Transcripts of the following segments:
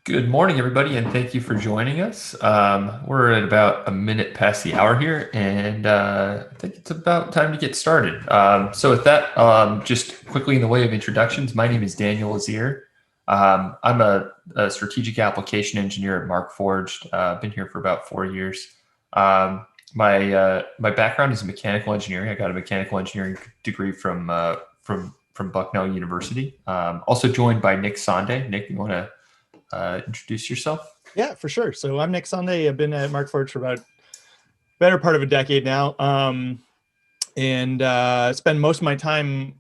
Good morning, everybody, and thank you for joining us. We're at about a minute past the hour here, and I think it's about time to get started. So with that, just quickly in the way of introductions, my name is Daniel Azier. I'm a strategic application engineer at Markforged. I've been here for about 4 years. My background is mechanical engineering. I got a mechanical engineering degree from Bucknell University. Also joined by Nick Sonde. Nick, you want to introduce yourself? Yeah, for sure. So I'm Nick Sunday. I've been at Markforged for about better part of a decade now, and spend most of my time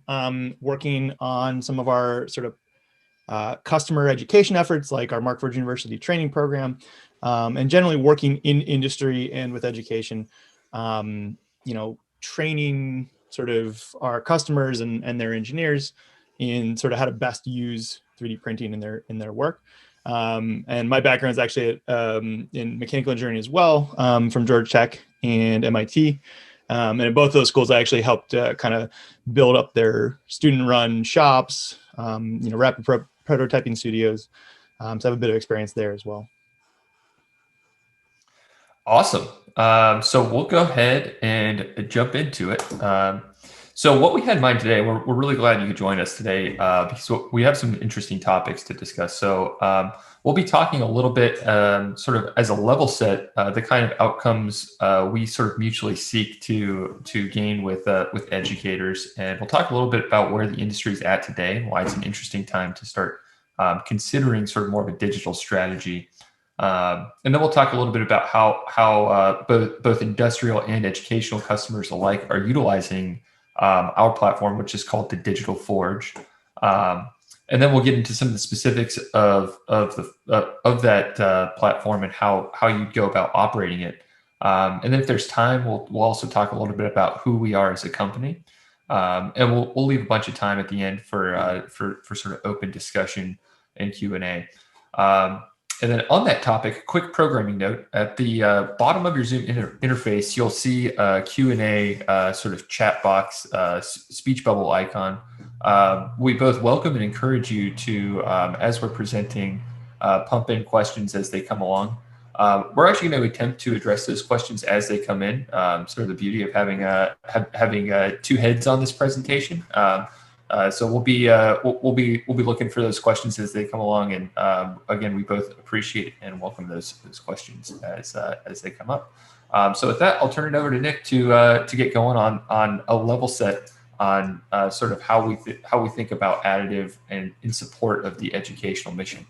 working on some of our sort of customer education efforts, like our Markforged University training program, and generally working in industry and with education. Training sort of our customers and their engineers in sort of how to best use 3D printing in their work. And my background is actually in mechanical engineering as well, from Georgia Tech and MIT. And in both those schools, I actually helped kind of build up their student-run shops, rapid prototyping studios. So I have a bit of experience there as well. Awesome. So we'll go ahead and jump into it. So what we had in mind today, we're really glad you could join us today because we have some interesting topics to discuss. So we'll be talking a little bit sort of as a level set, the kind of outcomes we sort of mutually seek to gain with educators. And we'll talk a little bit about where the industry is at today and why it's an interesting time to start considering sort of more of a digital strategy. And then we'll talk a little bit about how both industrial and educational customers alike are utilizing our platform, which is called the Digital Forge. And then we'll get into some of the specifics of that platform and how you go about operating it. And then if there's time, we'll also talk a little bit about who we are as a company. And we'll leave a bunch of time at the end for sort of open discussion and Q&A. And then on that topic, a quick programming note. At the bottom of your Zoom interface, you'll see a Q&A sort of chat box, speech bubble icon. We both welcome and encourage you to, as we're presenting, pump in questions as they come along. We're actually going to attempt to address those questions as they come in. Sort of the beauty of having two heads on this presentation. So we'll be looking for those questions as they come along, and again, we both appreciate and welcome those questions as they come up. So with that, I'll turn it over to Nick to get going on a level set on sort of how we think about additive and in support of the educational mission.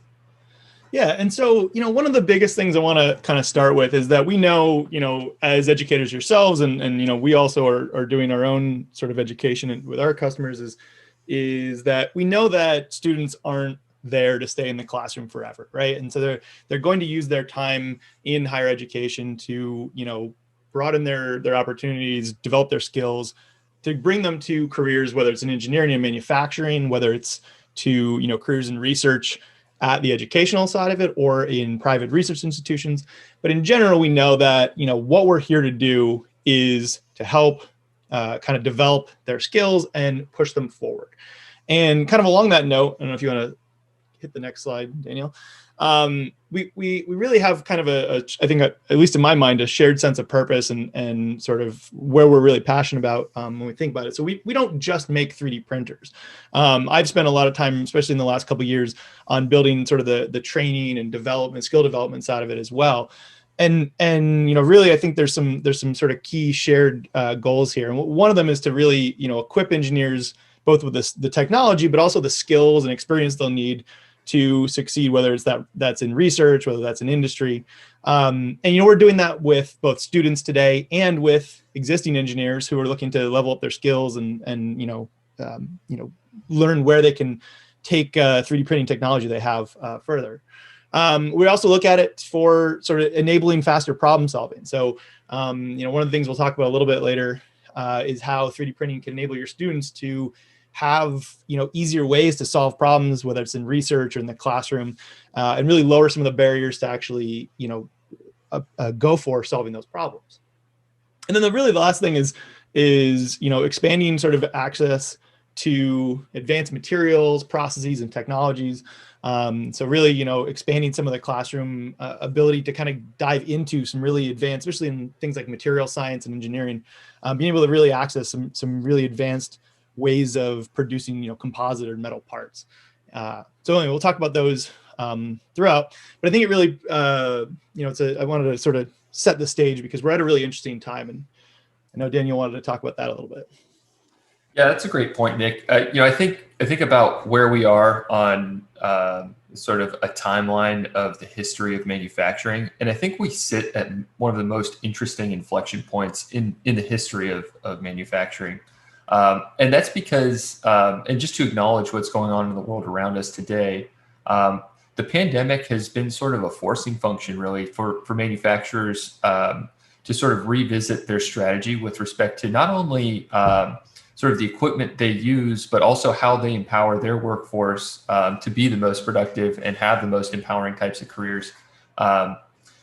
Yeah, and so one of the biggest things I want to kind of start with is that we know, as educators yourselves, and we also are doing our own sort of education with our customers is that we know that students aren't there to stay in the classroom forever, right? And so they're going to use their time in higher education to broaden their opportunities, develop their skills, to bring them to careers, whether it's in engineering and manufacturing, whether it's to careers in research at the educational side of it or in private research institutions. But in general, we know that what we're here to do is to help kind of develop their skills and push them forward. And kind of along that note, I don't know if you want to hit the next slide, Daniel. We really have kind of I think at least in my mind, a shared sense of purpose and sort of where we're really passionate about when we think about it. So we don't just make 3D printers. I've spent a lot of time, especially in the last couple of years, on building sort of the training and development, skill development side of it as well. And really, I think there's some sort of key shared goals here. And one of them is to really equip engineers both with the technology, but also the skills and experience they'll need to succeed, whether it's that's in research, whether that's in industry. And we're doing that with both students today and with existing engineers who are looking to level up their skills and learn where they can take 3D printing technology they have further. We also look at it for sort of enabling faster problem solving. So, one of the things we'll talk about a little bit later is how 3D printing can enable your students to have easier ways to solve problems, whether it's in research or in the classroom, and really lower some of the barriers to actually go for solving those problems. And then the last thing is expanding sort of access to advanced materials, processes, and technologies. So really, expanding some of the classroom ability to kind of dive into some really advanced, especially in things like material science and engineering, being able to really access some really advanced ways of producing, composite or metal parts. So anyway, we'll talk about those throughout, but I think it really, I wanted to sort of set the stage because we're at a really interesting time, and I know Daniel wanted to talk about that a little bit. Yeah, that's a great point, Nick. I think about where we are on sort of a timeline of the history of manufacturing, and I think we sit at one of the most interesting inflection points in the history of manufacturing, and that's because, and just to acknowledge what's going on in the world around us today, the pandemic has been sort of a forcing function, really, for manufacturers to sort of revisit their strategy with respect to not only sort of the equipment they use, but also how they empower their workforce to be the most productive and have the most empowering types of careers.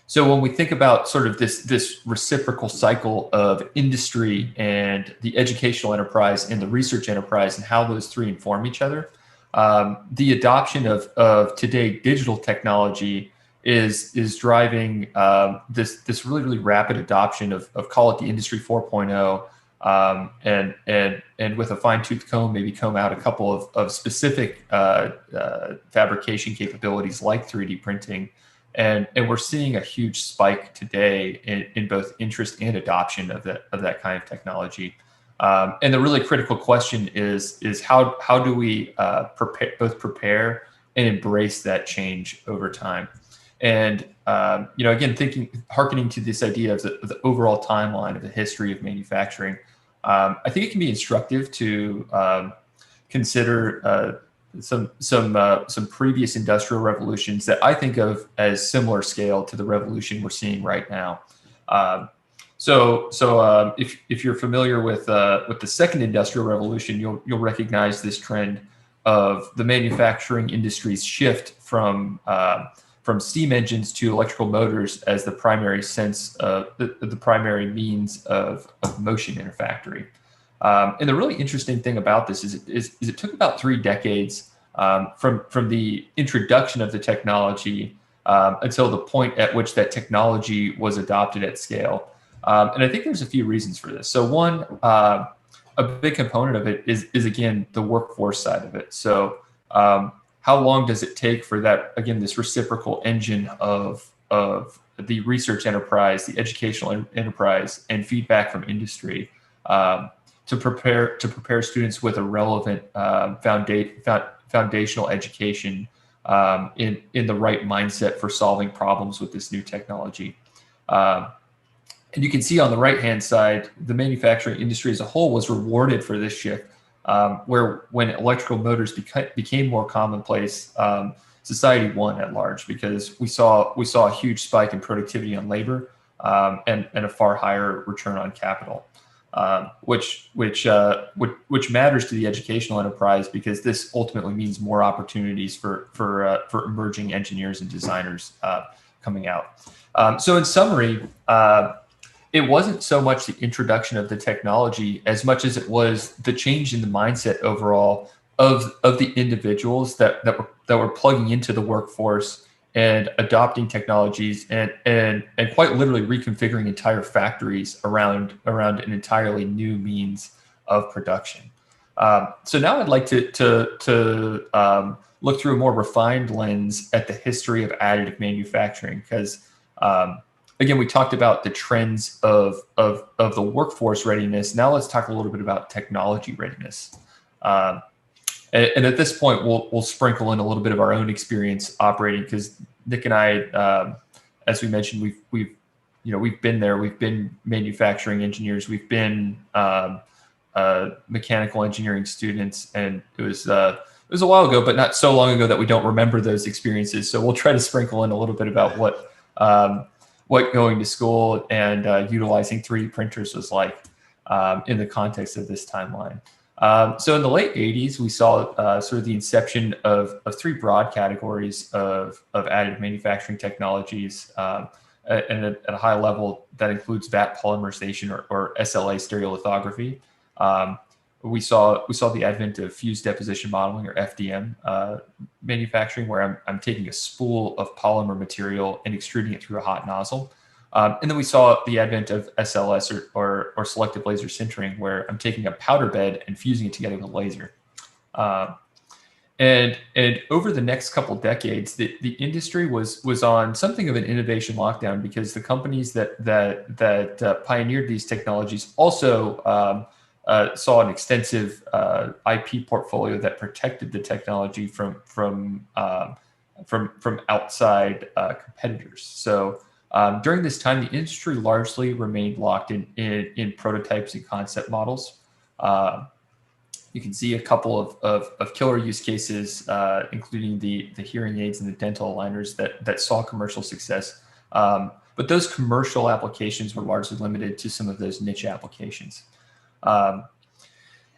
So when we think about sort of this reciprocal cycle of industry and the educational enterprise and the research enterprise and how those three inform each other, the adoption of today digital technology is driving this really rapid adoption of call it the industry 4.0. And with a fine-tooth comb, maybe comb out a couple of specific fabrication capabilities like 3D printing, and we're seeing a huge spike today in both interest and adoption of that kind of technology. And the really critical question is how do we prepare and embrace that change over time? And again, hearkening to this idea of the overall timeline of the history of manufacturing. I think it can be instructive to consider some previous industrial revolutions that I think of as similar scale to the revolution we're seeing right now. If you're familiar with the second industrial revolution, you'll recognize this trend of the manufacturing industry's shift from steam engines to electrical motors as the primary the primary means of motion in a factory. And the really interesting thing about this is it took about 3 decades from the introduction of the technology until the point at which that technology was adopted at scale. And I think there's a few reasons for this. So one, a big component of it is again, the workforce side of it. So how long does it take for that, again, this reciprocal engine of the research enterprise, the educational enterprise, and feedback from industry to prepare students with a relevant foundational education in the right mindset for solving problems with this new technology. And you can see on the right-hand side, the manufacturing industry as a whole was rewarded for this shift, where when electrical motors became more commonplace, society won at large because we saw a huge spike in productivity on labor and a far higher return on capital, which matters to the educational enterprise because this ultimately means more opportunities for emerging engineers and designers coming out. So in summary, it wasn't so much the introduction of the technology as much as it was the change in the mindset overall of the individuals that were plugging into the workforce and adopting technologies and quite literally reconfiguring entire factories around an entirely new means of production. So now I'd like to look through a more refined lens at the history of additive manufacturing because again, we talked about the trends of the workforce readiness. Now let's talk a little bit about technology readiness. And at this point, we'll sprinkle in a little bit of our own experience operating because Nick and I, as we mentioned, we've been there. We've been manufacturing engineers. We've been mechanical engineering students, and it was a while ago, but not so long ago that we don't remember those experiences. So we'll try to sprinkle in a little bit about what going to school and utilizing 3D printers was like in the context of this timeline. So in the late 80s, we saw sort of the inception of 3 broad categories of additive manufacturing technologies. And at a high level, that includes vat polymerization or SLA stereolithography. we saw the advent of fused deposition modeling, or FDM, manufacturing, where I'm taking a spool of polymer material and extruding it through a hot nozzle. And then we saw the advent of SLS, or selective laser sintering, where I'm taking a powder bed and fusing it together with a laser. And over the next couple decades, the industry was on something of an innovation lockdown, because the companies that pioneered these technologies also saw an extensive IP portfolio that protected the technology from outside competitors. So during this time, the industry largely remained locked in prototypes and concept models. You can see a couple of killer use cases, including the hearing aids and the dental aligners that saw commercial success. But those commercial applications were largely limited to some of those niche applications. And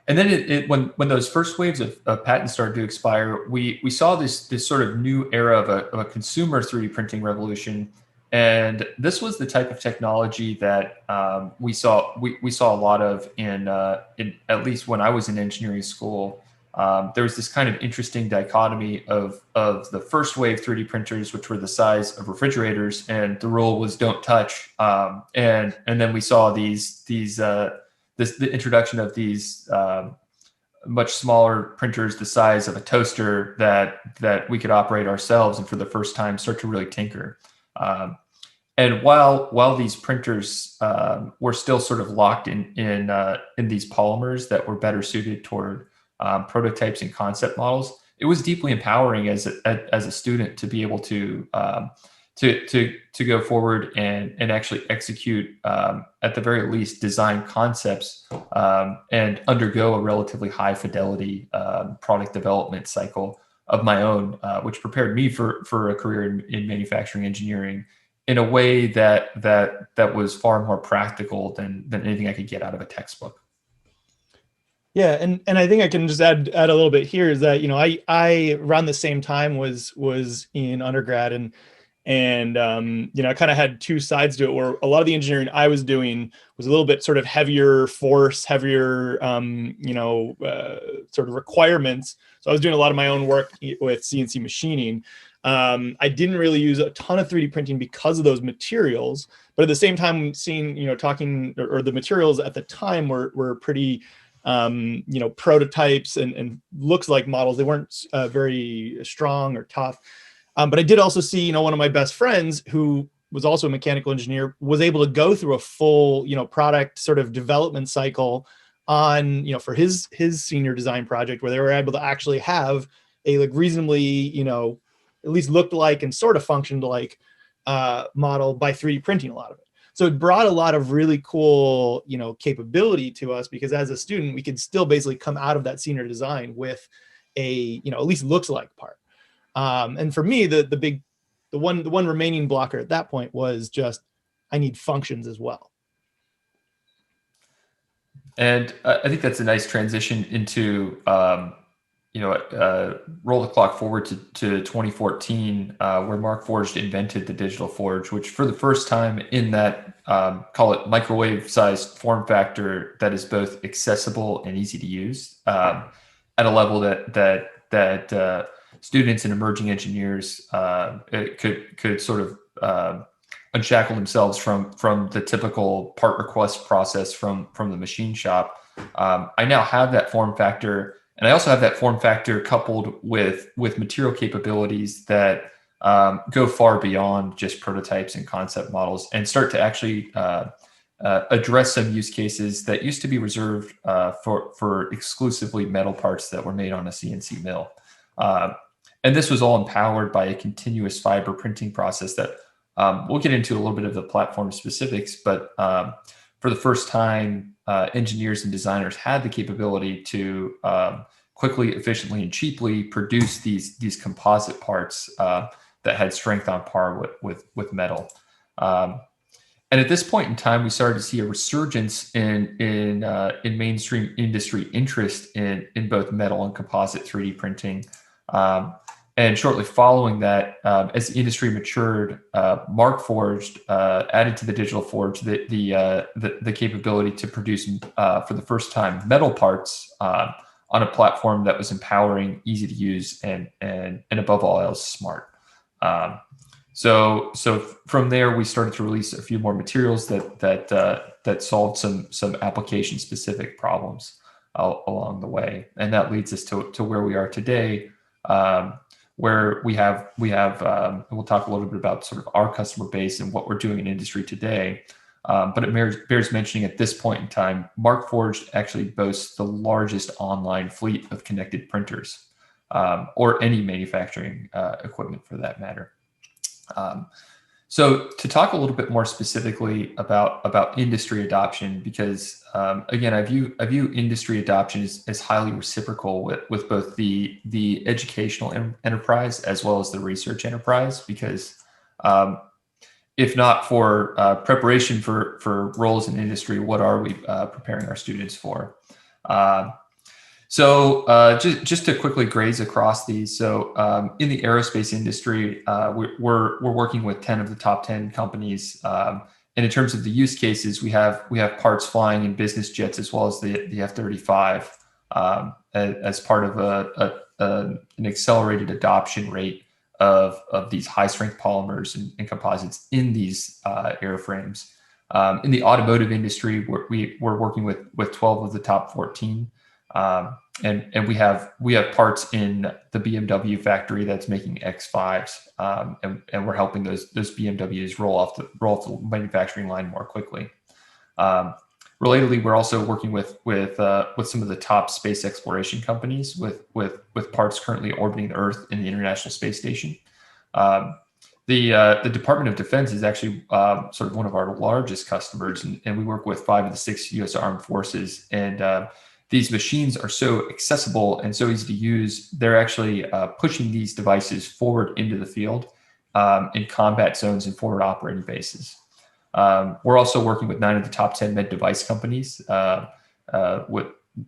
then when those first waves of patents started to expire, we saw this sort of new era of a consumer 3D printing revolution. And this was the type of technology that we saw a lot of in at least when I was in engineering school. There was this kind of interesting dichotomy of the first wave 3D printers, which were the size of refrigerators, and the rule was don't touch. And then we saw the introduction of these much smaller printers, the size of a toaster, that we could operate ourselves, and for the first time start to really tinker. And while these printers were still sort of locked in these polymers that were better suited toward prototypes and concept models, it was deeply empowering as a student to be able to go forward and actually execute, at the very least, design concepts and undergo a relatively high fidelity product development cycle of my own, which prepared me for a career in manufacturing engineering in a way that was far more practical than anything I could get out of a textbook. Yeah, and I think I can just add a little bit here, is that, I around the same time was in undergrad, and I kind of had two sides to it, where a lot of the engineering I was doing was a little bit sort of heavier force, heavier sort of requirements. So I was doing a lot of my own work with CNC machining. I didn't really use a ton of 3D printing because of those materials, but at the same time, talking, or the materials at the time were pretty, prototypes and looks like models. They weren't very strong or tough. But I did also see, one of my best friends, who was also a mechanical engineer, was able to go through a full, product sort of development cycle on, for his senior design project, where they were able to actually have a reasonably, at least looked like and sort of functioned like model by 3D printing a lot of it. So it brought a lot of really cool, capability to us, because as a student, we could still basically come out of that senior design with a, at least looks like part. And for me, the one remaining blocker at that point was just, I need functions as well. And I think that's a nice transition into roll the clock forward to 2014, where Markforged invented the digital forge, which for the first time in that, call it microwave-sized form factor, that is both accessible and easy to use, at a level that students and emerging engineers could sort of unshackle themselves from the typical part request process from the machine shop. I now have that form factor. And I also have that form factor coupled with material capabilities that go far beyond just prototypes and concept models, and start to actually address some use cases that used to be reserved for exclusively metal parts that were made on a CNC mill. And this was all empowered by a continuous fiber printing process that we'll get into a little bit of the platform specifics, but for the first time, engineers and designers had the capability to quickly, efficiently, and cheaply produce these composite parts that had strength on par with metal. And at this point in time, we started to see a resurgence in mainstream industry interest in both metal and composite 3D printing. And shortly following that, as the industry matured, Markforged added to the digital forge the capability to produce for the first time metal parts on a platform that was empowering, easy to use, and above all else smart. So from there, we started to release a few more materials that solved some application specific problems along the way, and that leads us to where we are today. Where we have we'll talk a little bit about sort of our customer base and what we're doing in industry today. But it bears mentioning at this point in time, Markforged actually boasts the largest online fleet of connected printers, or any manufacturing equipment for that matter. So to talk a little bit more specifically about industry adoption, because again, I view industry adoption as highly reciprocal with both the educational enterprise as well as the research enterprise, because if not for preparation for roles in industry, what are we preparing our students for? So just to quickly graze across these. So in the aerospace industry, we're working with 10 of the top 10 companies. And in terms of the use cases, we have parts flying in business jets as well as the F-35 as part of an accelerated adoption rate of these high strength polymers and composites in these airframes. In the automotive industry, we're working with 12 of the top 14. And we have parts in the BMW factory that's making X5s, and we're helping those BMWs roll off the manufacturing line more quickly. Relatedly, we're also working with some of the top space exploration companies with parts currently orbiting the Earth in the International Space Station. The Department of Defense is actually sort of one of our largest customers, and we work with 5 of the 6 U.S. Armed Forces. And these machines are so accessible and so easy to use. They're actually pushing these devices forward into the field in combat zones and forward operating bases. We're also working with 9 of the top 10 med device companies with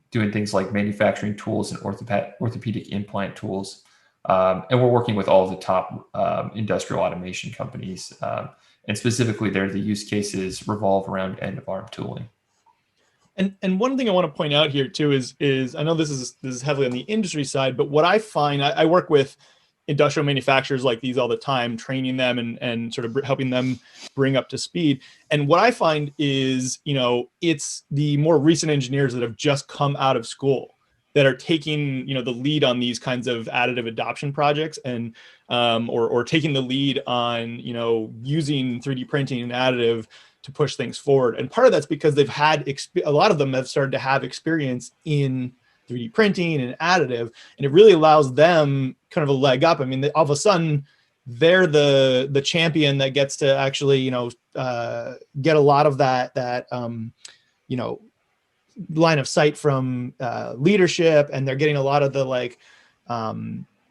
doing things like manufacturing tools and orthopedic implant tools. And we're working with all of the top industrial automation companies. And specifically there, the use cases revolve around end-of-arm tooling. And one thing I want to point out here too is I know this is heavily on the industry side, but what I find, I work with industrial manufacturers like these all the time, training them and sort of helping them bring up to speed. And what I find is, it's the more recent engineers that have just come out of school that are taking, the lead on these kinds of additive adoption projects and or taking the lead on, using 3D printing and additive to push things forward. And part of that's because they've had a lot of them have started to have experience in 3D printing and additive, and it really allows them kind of a leg up. I mean, all of a sudden they're the champion that gets to actually, get a lot of that line of sight from leadership, and they're getting a lot of the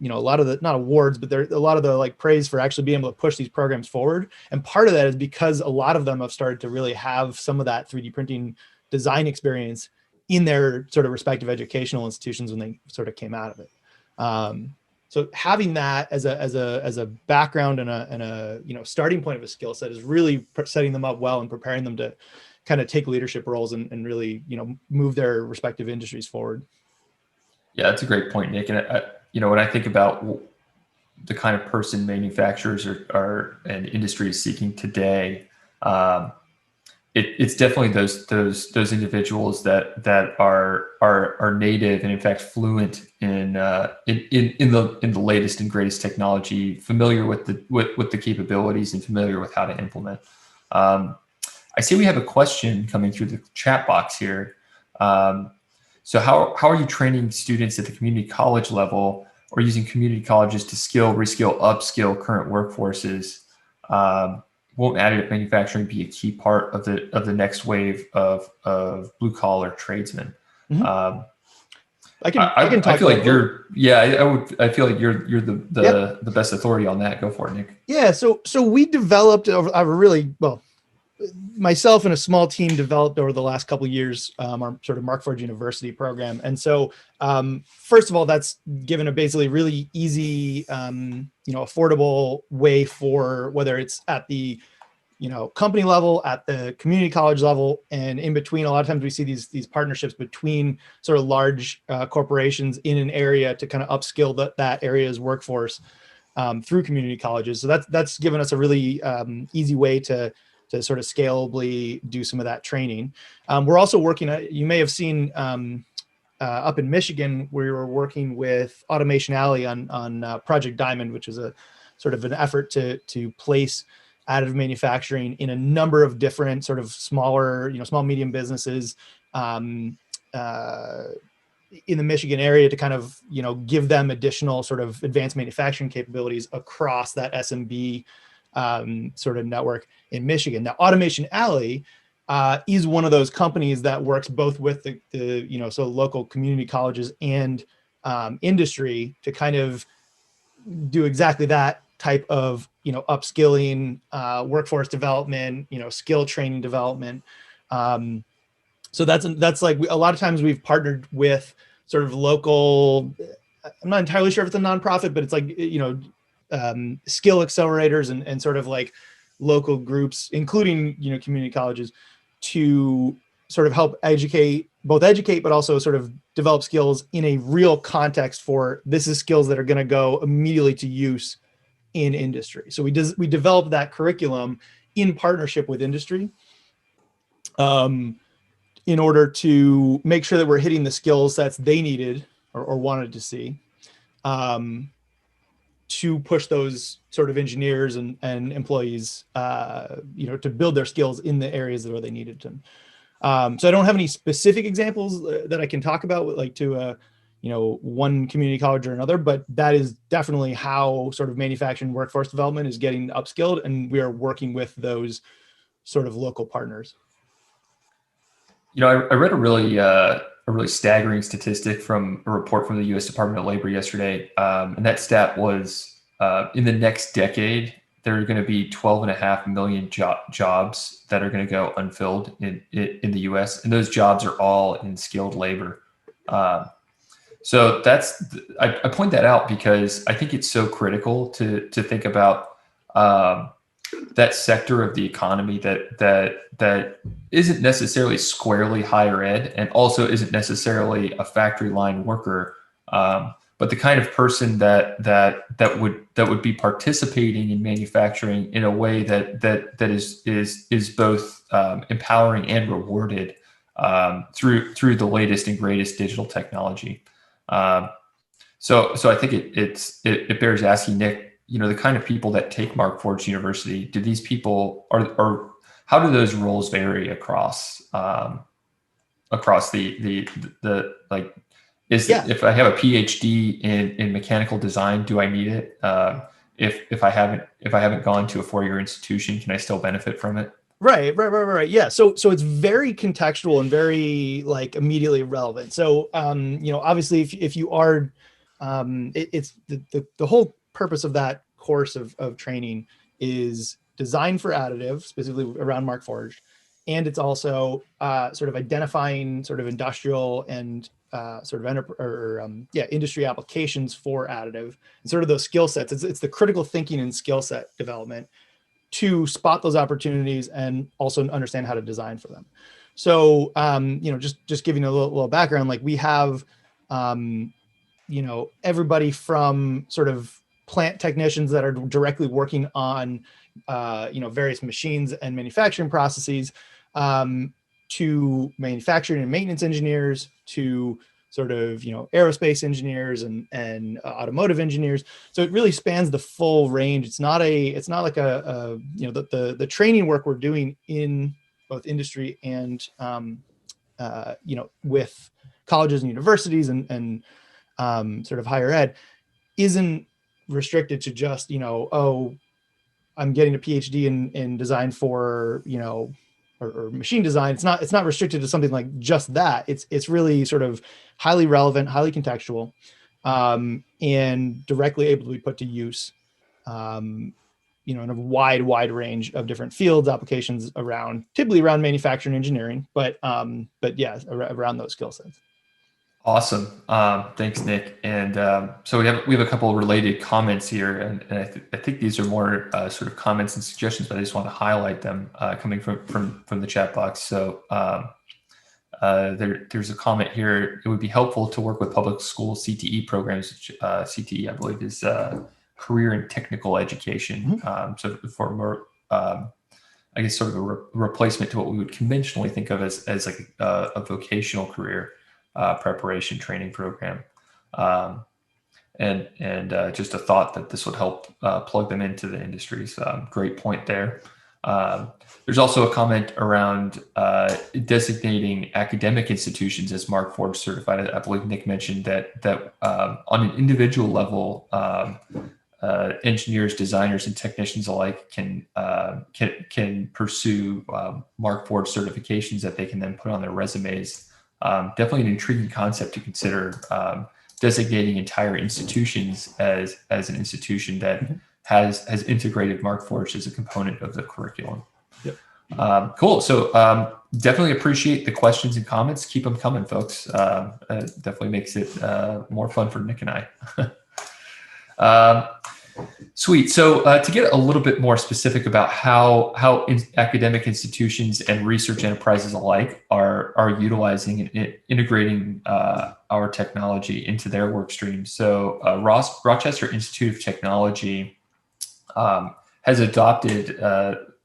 a lot of the, not awards, but there's a lot of the praise for actually being able to push these programs forward. And part of that is because a lot of them have started to really have some of that 3D printing design experience in their sort of respective educational institutions when they sort of came out of it. So having that as a background and a starting point of a skill set is really setting them up well and preparing them to kind of take leadership roles and really, move their respective industries forward. Yeah, that's a great point, Nick. And when I think about the kind of person manufacturers and industry is seeking today, it's definitely those individuals that are native and in fact fluent in the latest and greatest technology, familiar with the capabilities and familiar with how to implement. I see we have a question coming through the chat box here. So how are you training students at the community college level or using community colleges to skill, reskill, upskill current workforces? Won't additive manufacturing be a key part of the next wave of blue collar tradesmen? Mm-hmm. I feel like you're, I feel like you're the best authority on that. Go for it, Nick. Yeah. So we developed a really, well, myself and a small team developed over the last couple of years our sort of Markforged University program. And so, first of all, that's given a basically really easy, affordable way for whether it's at the company level, at the community college level, and in between. A lot of times we see these partnerships between sort of large corporations in an area to kind of upskill that area's workforce through community colleges. So that's given us a really easy way to sort of scalably do some of that training. We're also working, you may have seen up in Michigan, we were working with Automation Alley on Project Diamond, which is a sort of an effort to place additive manufacturing in a number of different sort of smaller, small, medium businesses in the Michigan area to kind of, give them additional sort of advanced manufacturing capabilities across that SMB sort of network in Michigan. Now, Automation Alley is one of those companies that works both with the so local community colleges and industry to kind of do exactly that type of upskilling, workforce development, skill training development. So that's like a lot of times we've partnered with sort of local. I'm not entirely sure if it's a nonprofit, but it's like skill accelerators and sort of like local groups, including community colleges, to sort of help educate, but also sort of develop skills in a real context for this is skills that are going to go immediately to use in industry. So we developed that curriculum in partnership with industry in order to make sure that we're hitting the skill sets they needed or wanted to see to push those sort of engineers and employees, to build their skills in the areas where they needed them. So I don't have any specific examples that I can talk about, like to one community college or another, but that is definitely how sort of manufacturing workforce development is getting upskilled, and we are working with those sort of local partners. I read a really staggering statistic from a report from the U.S. Department of Labor yesterday, and that stat was in the next decade there are going to be 12.5 million jobs that are going to go unfilled in the U.S., and those jobs are all in skilled labor. So I point that out because I think it's so critical to think about that sector of the economy that isn't necessarily squarely higher ed and also isn't necessarily a factory line worker, but the kind of person that would be participating in manufacturing in a way that is both empowering and rewarded through the latest and greatest digital technology. So I think it bears asking, Nick, the kind of people that take Markforged University, do these people are how do those roles vary across the like if I have a PhD in mechanical design, do I need it? If I haven't gone to a 4-year institution, can I still benefit from it? Right. Yeah. So it's very contextual and very like immediately relevant. So obviously if you are it's the whole purpose of that course of training is designed for additive, specifically around Markforged, and it's also sort of identifying sort of industrial and sort of industry applications for additive and sort of those skill sets. It's the critical thinking and skill set development to spot those opportunities and also understand how to design for them. So just giving a little background, like we have everybody from sort of plant technicians that are directly working on, various machines and manufacturing processes, to manufacturing and maintenance engineers, to sort of, aerospace engineers and automotive engineers. So it really spans the full range. It's not like the training work we're doing in both industry and, with colleges and universities and sort of higher ed isn't restricted to just, I'm getting a PhD in design for, or machine design. It's not restricted to something like just that. It's really sort of highly relevant, highly contextual, and directly able to be put to use in a wide range of different fields, applications typically around manufacturing engineering, but yeah, around those skill sets. Awesome. Thanks, Nick. And so we have a couple of related comments here, and I think these are more sort of comments and suggestions, but I just want to highlight them coming from the chat box. So there's a comment here. It would be helpful to work with public school CTE programs, which CTE, I believe, is career and technical education. So for more, I guess, sort of a replacement to what we would conventionally think of as like a vocational career preparation training program. And just a thought that this would help plug them into the industries. Great point there. There's also a comment around designating academic institutions as Markforged certified. I believe Nick mentioned that on an individual level, engineers, designers, and technicians alike can pursue Markforged certifications that they can then put on their resumes. Definitely an intriguing concept to consider. Designating entire institutions as an institution that has integrated Markforged as a component of the curriculum. Yep. Cool. So definitely appreciate the questions and comments. Keep them coming, folks. Definitely makes it more fun for Nick and I. Sweet. So to get a little bit more specific about how academic institutions and research enterprises alike are utilizing and integrating our technology into their work streams. So Rochester Institute of Technology has adopted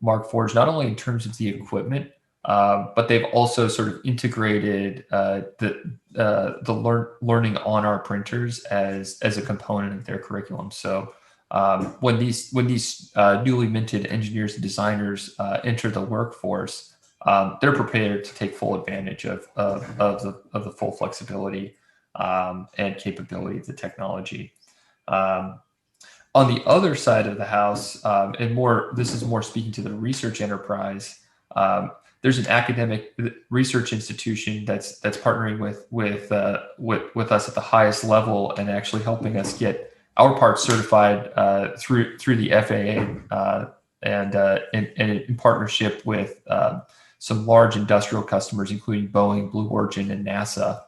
Markforged not only in terms of the equipment, but they've also sort of integrated the learning on our printers as a component of their curriculum. So when these newly minted engineers and designers enter the workforce, they're prepared to take full advantage of the full flexibility and capability of the technology. On the other side of the house, this is more speaking to the research enterprise. There's an academic research institution that's partnering with us at the highest level and actually helping us get our parts certified through the FAA and in partnership with some large industrial customers, including Boeing, Blue Origin, and NASA.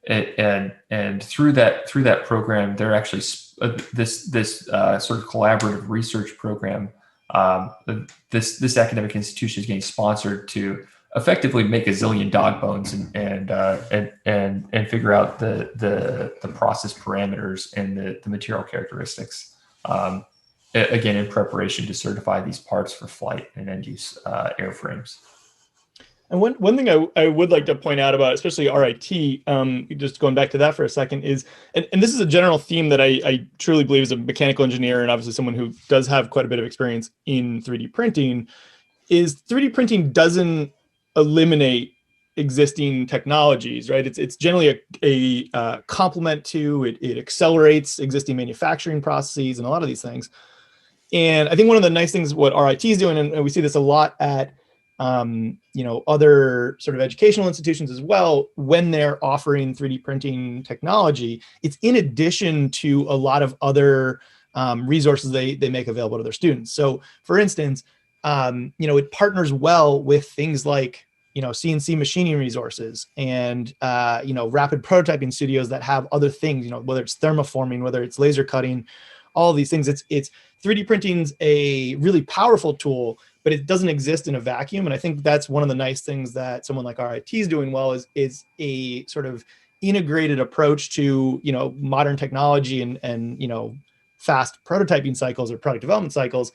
And through that program, they're actually this sort of collaborative research program. This academic institution is getting sponsored to effectively make a zillion dog bones and figure out the process parameters and the material characteristics. Again, in preparation to certify these parts for flight and end use airframes. And one thing I would like to point out about, especially RIT, just going back to that for a second, is, and this is a general theme that I truly believe as a mechanical engineer and obviously someone who does have quite a bit of experience in 3D printing, is 3D printing doesn't eliminate existing technologies, right? It's generally a complement to, it accelerates existing manufacturing processes and a lot of these things. And I think one of the nice things what RIT is doing, and we see this a lot at other sort of educational institutions as well, when they're offering 3D printing technology, it's in addition to a lot of other resources they make available to their students. So for instance, it partners well with things like, CNC machining resources and, rapid prototyping studios that have other things, whether it's thermoforming, whether it's laser cutting, all of these things. It's 3D printing's a really powerful tool, but it doesn't exist in a vacuum. And I think that's one of the nice things that someone like RIT is doing well is a sort of integrated approach to, modern technology and fast prototyping cycles or product development cycles.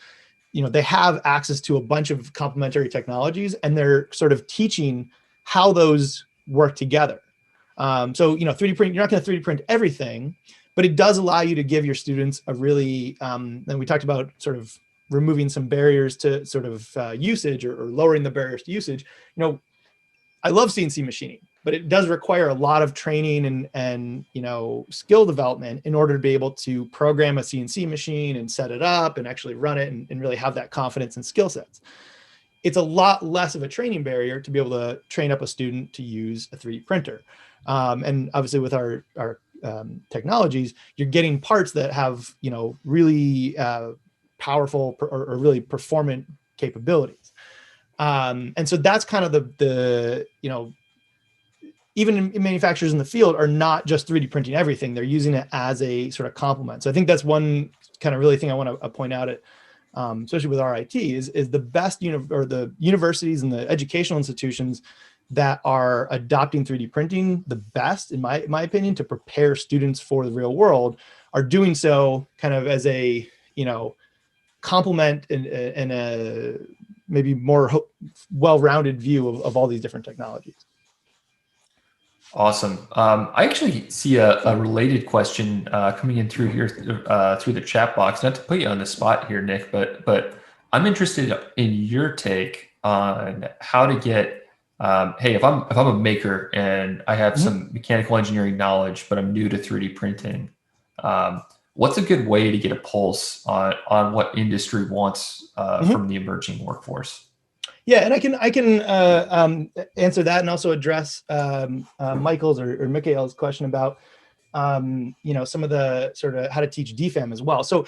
They have access to a bunch of complementary technologies, and they're sort of teaching how those work together. So 3D print, you're not going to 3D print everything, but it does allow you to give your students a really, and we talked about sort of removing some barriers to sort of usage or lowering the barriers to usage. I love CNC machining, but it does require a lot of training and skill development in order to be able to program a CNC machine and set it up and actually run it and really have that confidence and skill sets. It's a lot less of a training barrier to be able to train up a student to use a 3D printer. And obviously with our technologies, you're getting parts that have, really powerful or really performant capabilities. And so that's kind of the even in manufacturers in the field are not just 3D printing everything. They're using it as a sort of complement. So I think that's one kind of really thing I want to point out at, especially with RIT, is the best the universities and the educational institutions that are adopting 3D printing the best, in my opinion, to prepare students for the real world, are doing so kind of as a complement and a maybe more well-rounded view of all these different technologies. Awesome. I actually see a related question coming in through here through the chat box. Not to put you on the spot here, Nick, but I'm interested in your take on how to get. Hey, if I'm a maker and I have some mechanical engineering knowledge, but I'm new to 3D printing, what's a good way to get a pulse on what industry wants from the emerging workforce? Yeah, and I can answer that and also address Michael's or Mikhail's question about some of the sort of how to teach DFAM as well. So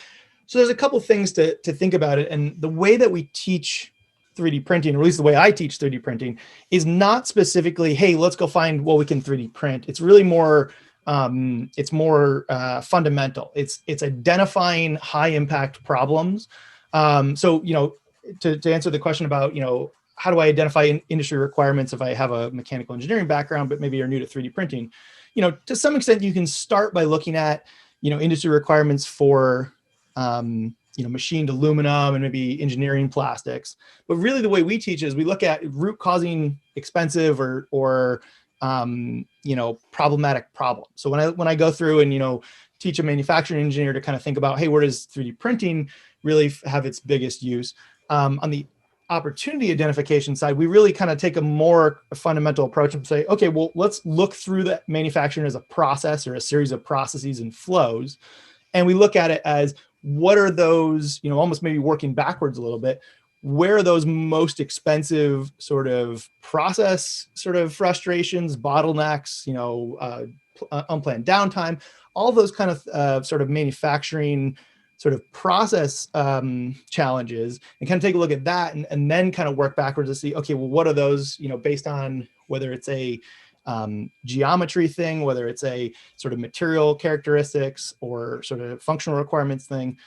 there's a couple things to think about it, and the way that we teach 3D printing, or at least the way I teach 3D printing, is not specifically, hey, let's go find what we can 3D print. It's really more fundamental. It's identifying high impact problems. To answer the question about, how do I identify industry requirements if I have a mechanical engineering background, but maybe you're new to 3D printing, to some extent you can start by looking at, industry requirements for, machined aluminum and maybe engineering plastics. But really the way we teach is we look at root causing expensive or problematic problems. So when I go through and, teach a manufacturing engineer to kind of think about, hey, where does 3D printing really have its biggest use? On the opportunity identification side, we really kind of take a more fundamental approach and say, okay, well, let's look through the manufacturing as a process or a series of processes and flows. And we look at it as, what are those, almost maybe working backwards a little bit, where are those most expensive sort of process sort of frustrations, bottlenecks, unplanned downtime, all those kind of sort of manufacturing sort of process challenges, and kind of take a look at that and then kind of work backwards to see, okay, well, what are those, based on whether it's a geometry thing, whether it's a sort of material characteristics or sort of functional requirements thing,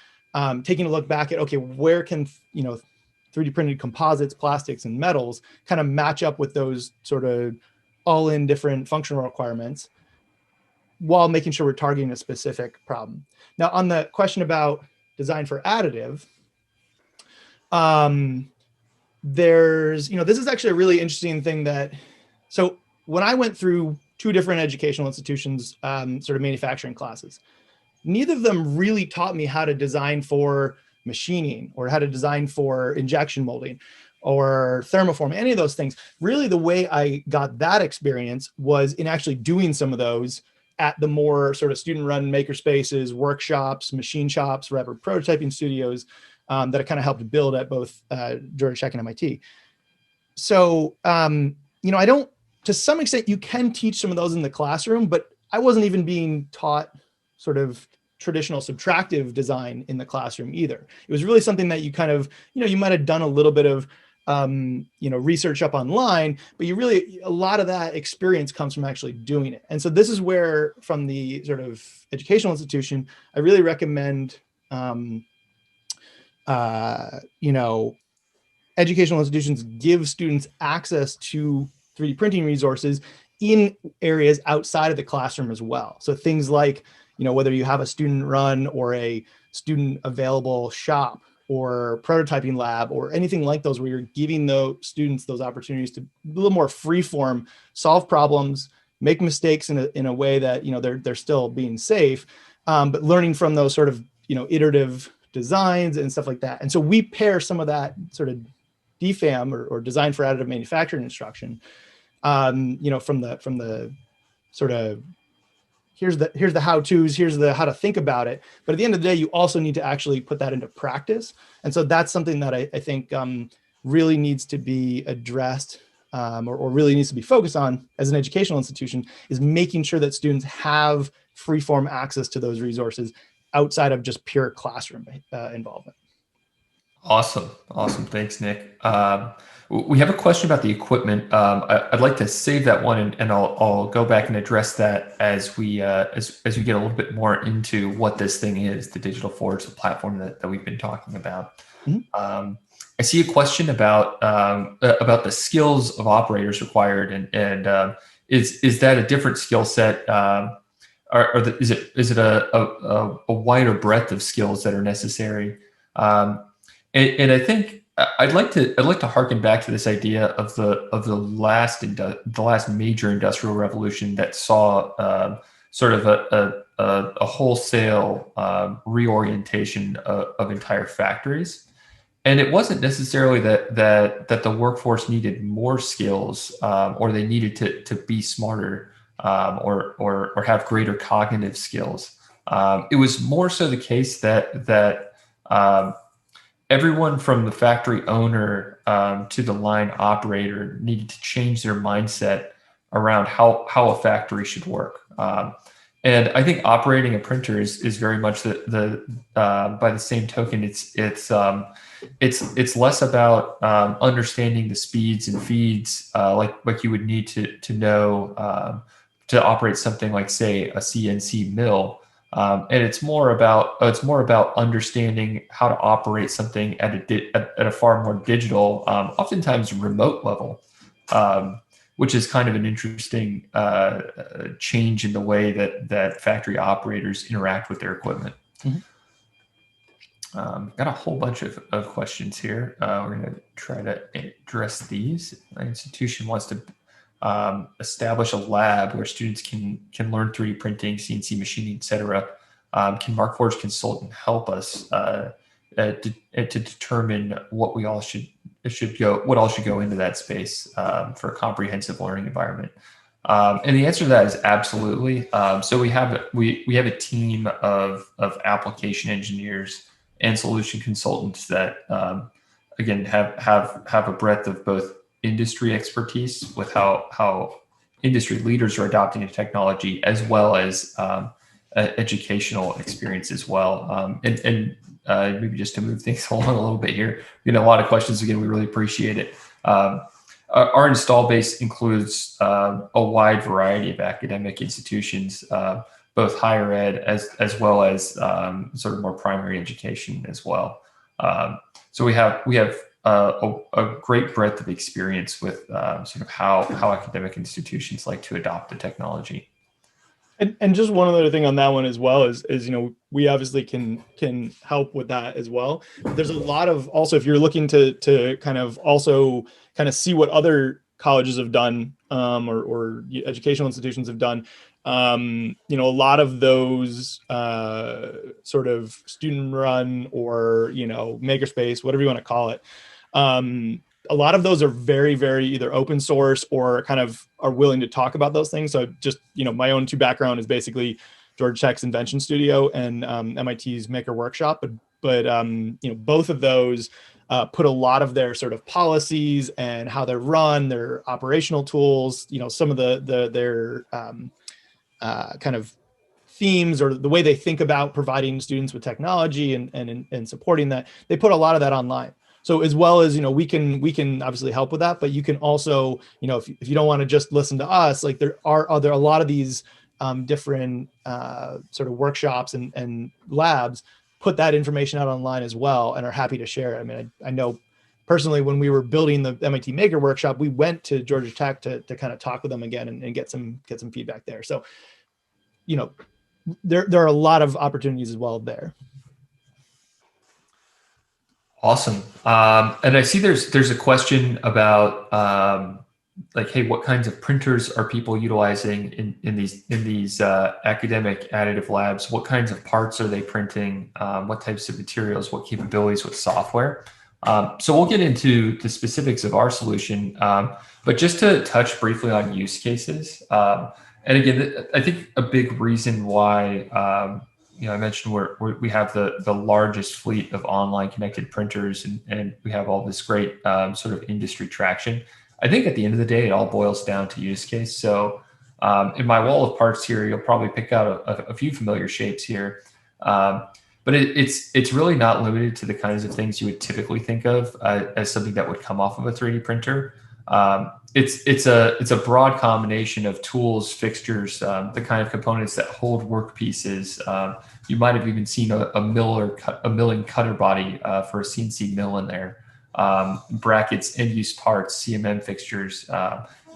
taking a look back at, okay, where can, 3D printed composites, plastics, and metals kind of match up with those sort of all in different functional requirements, while making sure we're targeting a specific problem. Now, on the question about design for additive, there's, this is actually a really interesting thing so when I went through 2 different educational institutions, sort of manufacturing classes, neither of them really taught me how to design for machining or how to design for injection molding or thermoforming, any of those things. Really, the way I got that experience was in actually doing some of those at the more sort of student-run makerspaces, workshops, machine shops, rapid prototyping studios that I kind of helped build at both Georgia Tech and MIT. So, I don't, to some extent, you can teach some of those in the classroom, but I wasn't even being taught sort of traditional subtractive design in the classroom either. It was really something that you kind of, you might have done a little bit of research up online, but a lot of that experience comes from actually doing it. And so this is where, from the sort of educational institution, I really recommend, educational institutions give students access to 3D printing resources in areas outside of the classroom as well. So things like, whether you have a student run or a student available shop or prototyping lab or anything like those, where you're giving those students those opportunities to a little more free form, solve problems, make mistakes in a way that, they're still being safe, but learning from those sort of, iterative designs and stuff like that. And so we pair some of that sort of DFAM or design for additive manufacturing instruction, from the sort of, here's the how-tos, here's the how to think about it. But at the end of the day, you also need to actually put that into practice. And so that's something that I think really needs to be addressed, or really needs to be focused on as an educational institution, is making sure that students have free-form access to those resources outside of just pure classroom involvement. Awesome. Awesome. Thanks, Nick. We have a question about the equipment. I'd like to save that one, and I'll go back and address that as we get a little bit more into what this thing is, the Digital Forge, the platform that we've been talking about. Mhm. I see a question about the skills of operators required, and is that a different skill set? Is it a wider breadth of skills that are necessary? And I think I'd like to harken back to this idea of the last major industrial revolution that saw sort of a wholesale reorientation of entire factories. And it wasn't necessarily that the workforce needed more skills, or they needed to be smarter, or have greater cognitive skills. It was more so the case that everyone from the factory owner to the line operator needed to change their mindset around how a factory should work. And I think operating a printer is very much the by the same token, it's less about understanding the speeds and feeds like you would need to know to operate something like, say, a CNC mill. And it's more about understanding how to operate something at a far more digital, oftentimes remote level, which is kind of an interesting change in the way that factory operators interact with their equipment. Mhm. Got a whole bunch of questions here. We're going to try to address these. An institution wants to establish a lab where students can learn 3D printing, CNC machining, etc. Can Markforged consultant help us to determine what all should go into that space for a comprehensive learning environment? And the answer to that is absolutely. So we have a team of application engineers and solution consultants that again have a breadth of both industry expertise with how industry leaders are adopting the technology, as well as educational experience as well. And maybe just to move things along a little bit here, a lot of questions. Again, we really appreciate it. Our install base includes a wide variety of academic institutions, both higher ed as well as sort of more primary education as well. So we have a great breadth of experience with sort of how academic institutions like to adopt the technology. And just one other thing on that one as well is we obviously can help with that as well. There's a lot of, also, if you're looking to kind of see what other colleges have done, or educational institutions have done, a lot of those sort of student run or makerspace, whatever you want to call it, a lot of those are very, very either open source or kind of are willing to talk about those things. So just, my own two background is basically Georgia Tech's Invention Studio and MIT's Maker Workshop. But both of those put a lot of their sort of policies and how they're run, their operational tools, some of their kind of themes or the way they think about providing students with technology and supporting that. They put a lot of that online. So as well as, we can obviously help with that, but you can also, if you don't want to just listen to us, like there are a lot of these different sort of workshops and labs put that information out online as well and are happy to share it. I mean, I know personally when we were building the MIT Maker Workshop, we went to Georgia Tech to kind of talk with them again and get some feedback there. So, there are a lot of opportunities as well there. Awesome. And I see there's a question about like, hey, what kinds of printers are people utilizing in these academic additive labs? What kinds of parts are they printing? What types of materials? What capabilities with software? So we'll get into the specifics of our solution, but just to touch briefly on use cases. And again, I think a big reason why I mentioned we have the largest fleet of online connected printers, and we have all this great sort of industry traction. I think at the end of the day, it all boils down to use case. So in my wall of parts here, you'll probably pick out a few familiar shapes here. but it's really not limited to the kinds of things you would typically think of as something that would come off of a 3D printer. It's a broad combination of tools, fixtures, the kind of components that hold work pieces. You might have even seen a milling cutter body for a CNC mill in there. Brackets, end-use parts, CMM fixtures,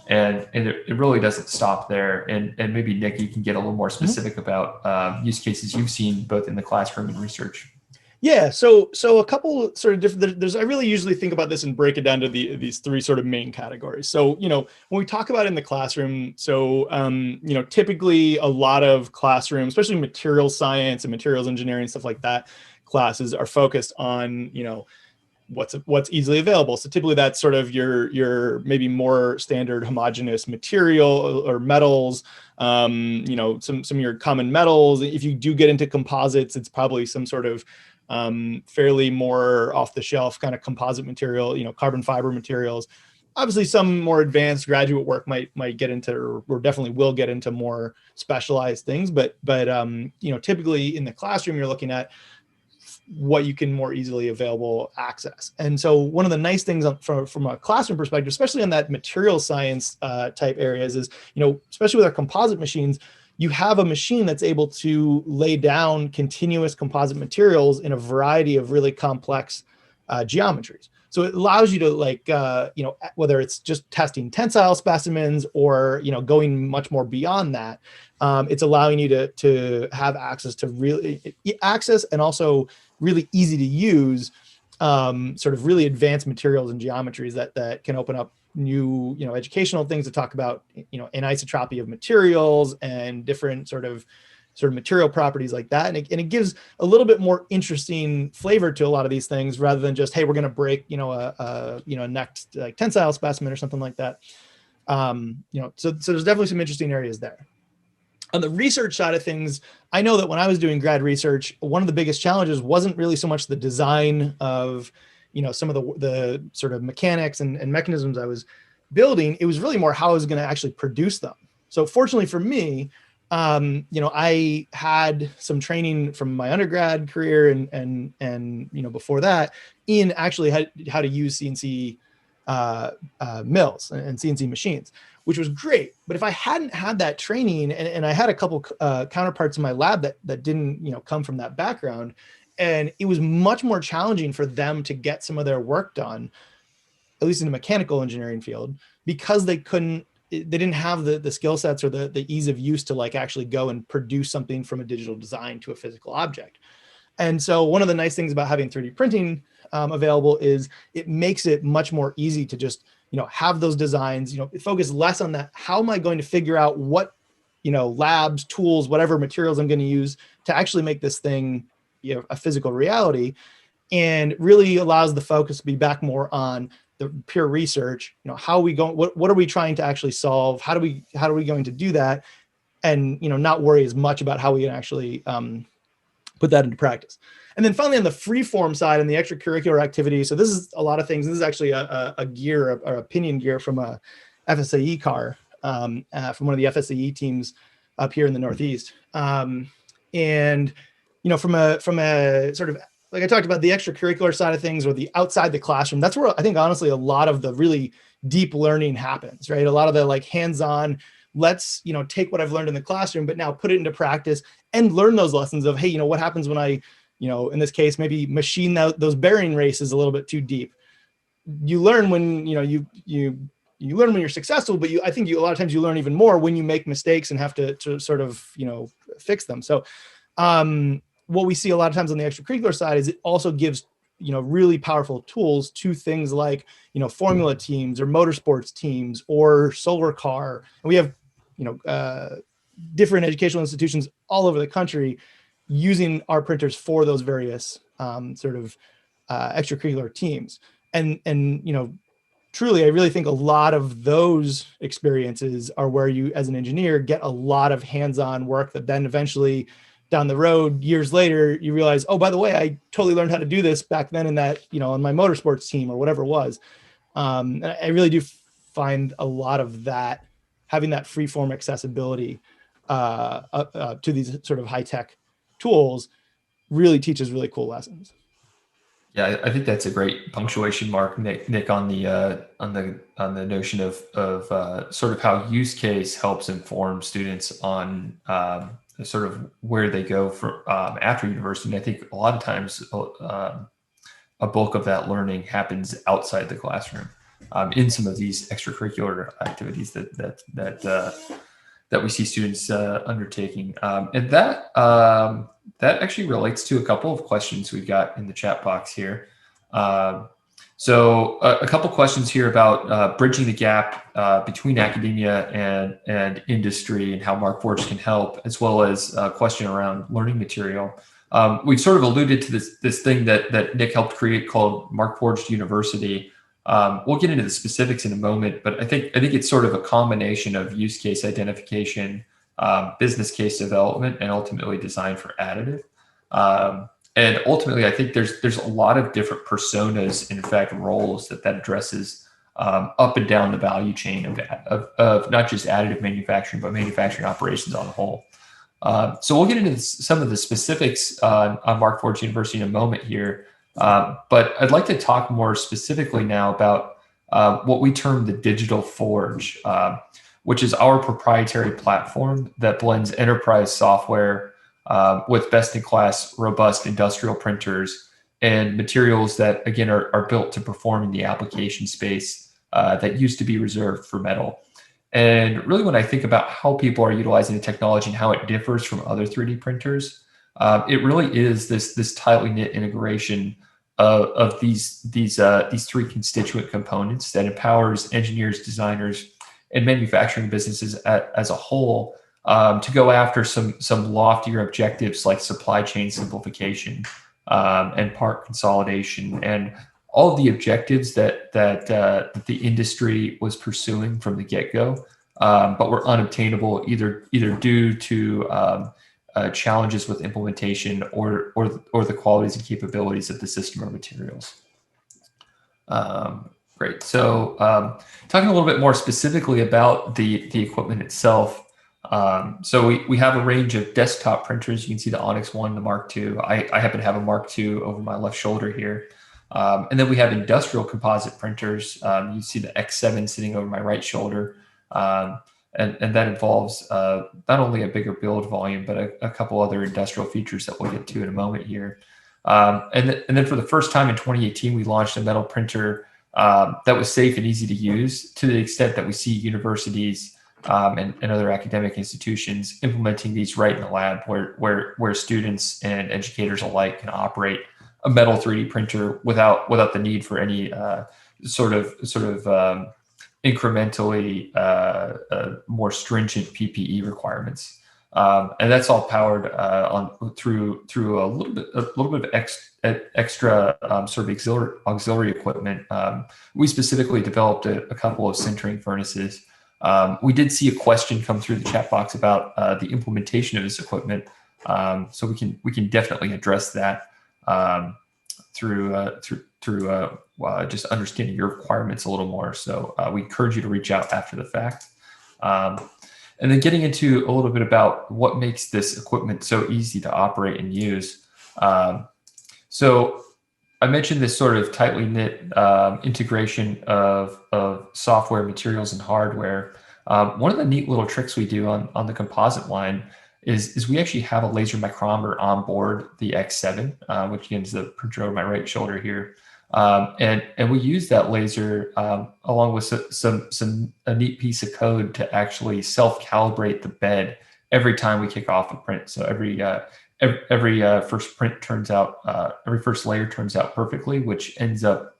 and it really doesn't stop there. And maybe Nick, you can get a little more specific about use cases you've seen both in the classroom and research. Yeah, so a couple sort of different. There's I really usually think about this and break it down to these three sort of main categories. So when we talk about in the classroom, so typically a lot of classrooms, especially material science and materials engineering stuff like that, classes are focused on what's easily available. So typically that's sort of your maybe more standard homogeneous material or metals, some of your common metals. If you do get into composites, it's probably some sort of fairly more off the shelf kind of composite material, carbon fiber materials. Obviously some more advanced graduate work might get into, or definitely will get into more specialized things. But typically in the classroom, you're looking at what you can more easily available access. And so one of the nice things from a classroom perspective, especially on that material science type areas is, especially with our composite machines, you have a machine that's able to lay down continuous composite materials in a variety of really complex geometries. So it allows you to whether it's just testing tensile specimens or, going much more beyond that, it's allowing you to have access to and also really easy to use sort of really advanced materials and geometries that can open up new, educational things to talk about, anisotropy of materials and different sort of material properties like that. And it gives a little bit more interesting flavor to a lot of these things rather than just, hey, we're going to break, a next like tensile specimen or something like that. So there's definitely some interesting areas there. On the research side of things, I know that when I was doing grad research, one of the biggest challenges wasn't really so much the design of, some of the sort of mechanics and mechanisms I was building. It was really more how I was going to actually produce them. So fortunately for me, I had some training from my undergrad career and before that in actually how to use CNC mills and CNC machines, which was great. But if I hadn't had that training, and I had a couple counterparts in my lab that didn't come from that background, and it was much more challenging for them to get some of their work done, at least in the mechanical engineering field, because they didn't have the skill sets or the ease of use to actually go and produce something from a digital design to a physical object. And so one of the nice things about having 3D printing available is it makes it much more easy to just, have those designs, focus less on that. How am I going to figure out what, labs, tools, whatever materials I'm going to use to actually make this thing, a physical reality, and really allows the focus to be back more on the pure research. How are we going? What are we trying to actually solve? How are we going to do that? And not worry as much about how we can actually put that into practice. And then finally, on the freeform side and the extracurricular activities, so this is a lot of things. This is actually a gear or a pinion gear from a FSAE car, from one of the FSAE teams up here in the Northeast. And from a sort of, like I talked about, the extracurricular side of things or the outside the classroom, that's where I think honestly a lot of the really deep learning happens, right? A lot of the hands-on, let's take what I've learned in the classroom, but now put it into practice and learn those lessons of, hey, what happens when I, in this case, maybe machine those bearing races a little bit too deep. You learn when, you learn when you're successful, but I think a lot of times you learn even more when you make mistakes and have to sort of, fix them. So what we see a lot of times on the extracurricular side is it also gives, really powerful tools to things like, formula teams or motorsports teams or solar car. And we have, different educational institutions all over the country using our printers for those various extracurricular teams. And truly, I really think a lot of those experiences are where you, as an engineer, get a lot of hands-on work that then eventually down the road, years later, you realize, oh, by the way, I totally learned how to do this back then in that, on my motorsports team or whatever it was. And I really do find a lot of that, having that freeform accessibility to these sort of high-tech tools really teaches really cool lessons. Yeah, I think that's a great punctuation mark, Nick, on the notion of sort of how use case helps inform students on sort of where they go for after university. And I think a lot of times a bulk of that learning happens outside the classroom in some of these extracurricular activities that we see students undertaking. And that actually relates to a couple of questions we got in the chat box here. So a couple questions here about bridging the gap between academia and industry and how Markforged can help, as well as a question around learning material. We've sort of alluded to this thing that Nick helped create called Markforged University. We'll get into the specifics in a moment, but I think it's sort of a combination of use case identification, business case development, and ultimately design for additive. And ultimately, I think there's a lot of different personas, in fact, roles that addresses up and down the value chain of not just additive manufacturing, but manufacturing operations on the whole. So we'll get into some of the specifics on Markforged University in a moment here. But I'd like to talk more specifically now about what we term the Digital Forge, which is our proprietary platform that blends enterprise software with best-in-class, robust industrial printers and materials that, again, are built to perform in the application space that used to be reserved for metal. And really, when I think about how people are utilizing the technology and how it differs from other 3D printers, it really is this tightly knit integration of these three constituent components that empowers engineers, designers, and manufacturing businesses as a whole to go after some loftier objectives like supply chain simplification and part consolidation, and all of the objectives that the industry was pursuing from the get-go, but were unobtainable either due to challenges with implementation or the qualities and capabilities of the system or materials. Great. So talking a little bit more specifically about the equipment itself. So we have a range of desktop printers. You can see the Onyx 1, the Mark II. I happen to have a Mark II over my left shoulder here. And then we have industrial composite printers. You see the X7 sitting over my right shoulder. And that involves not only a bigger build volume, but a couple other industrial features that we'll get to in a moment here. And then for the first time in 2018, we launched a metal printer that was safe and easy to use, to the extent that we see universities and other academic institutions implementing these right in the lab, where students and educators alike can operate a metal 3D printer without the need for any sort of incrementally more stringent PPE requirements, and that's all powered through a little bit of extra sort of auxiliary equipment. We specifically developed a couple of sintering furnaces. We did see a question come through the chat box about the implementation of this equipment, so we can definitely address that through just understanding your requirements a little more. So we encourage you to reach out after the fact. And then getting into a little bit about what makes this equipment so easy to operate and use. So I mentioned this sort of tightly knit integration of software, materials, and hardware. One of the neat little tricks we do on the composite line is we actually have a laser micrometer on board the X7, which again is the printer over my right shoulder here. And we use that laser along with a neat piece of code to actually self-calibrate the bed every time we kick off a print. So every first print turns out, every first layer turns out perfectly, which ends up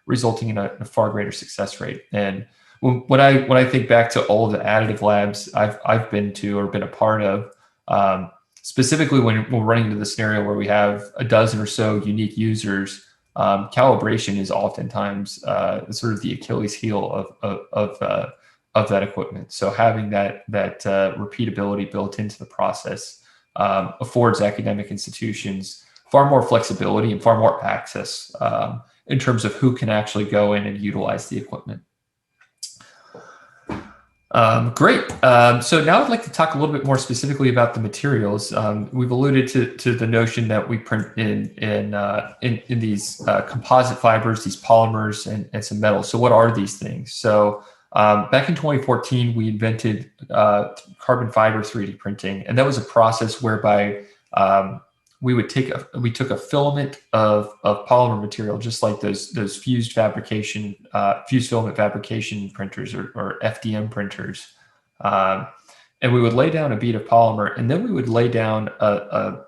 resulting in a far greater success rate. And when I think back to all of the additive labs I've been to or been a part of, specifically when we're running into the scenario where we have a dozen or so unique users, calibration is oftentimes sort of the Achilles heel of that equipment. So having that repeatability built into the process affords academic institutions far more flexibility and far more access in terms of who can actually go in and utilize the equipment. Great. So now I'd like to talk a little bit more specifically about the materials. We've alluded to the notion that we print in these composite fibers, these polymers, and some metals. So what are these things? So back in 2014, we invented carbon fiber 3D printing, and that was a process whereby we took a filament of polymer material, just like those fused filament fabrication printers or FDM printers, um, and we would lay down a bead of polymer, and then we would lay down a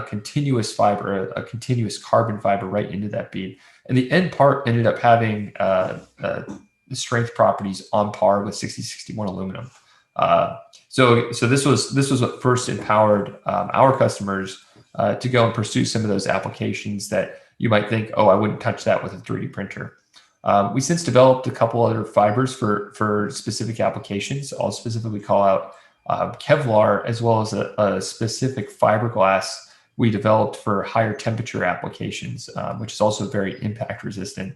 continuous fiber, a continuous carbon fiber right into that bead, and the end part ended up having the strength properties on par with 6061 aluminum. So this was what first empowered our customers to go and pursue some of those applications that you might think, oh, I wouldn't touch that with a 3D printer. We since developed a couple other fibers for specific applications. I'll specifically call out Kevlar, as well as a specific fiberglass we developed for higher temperature applications, which is also very impact resistant.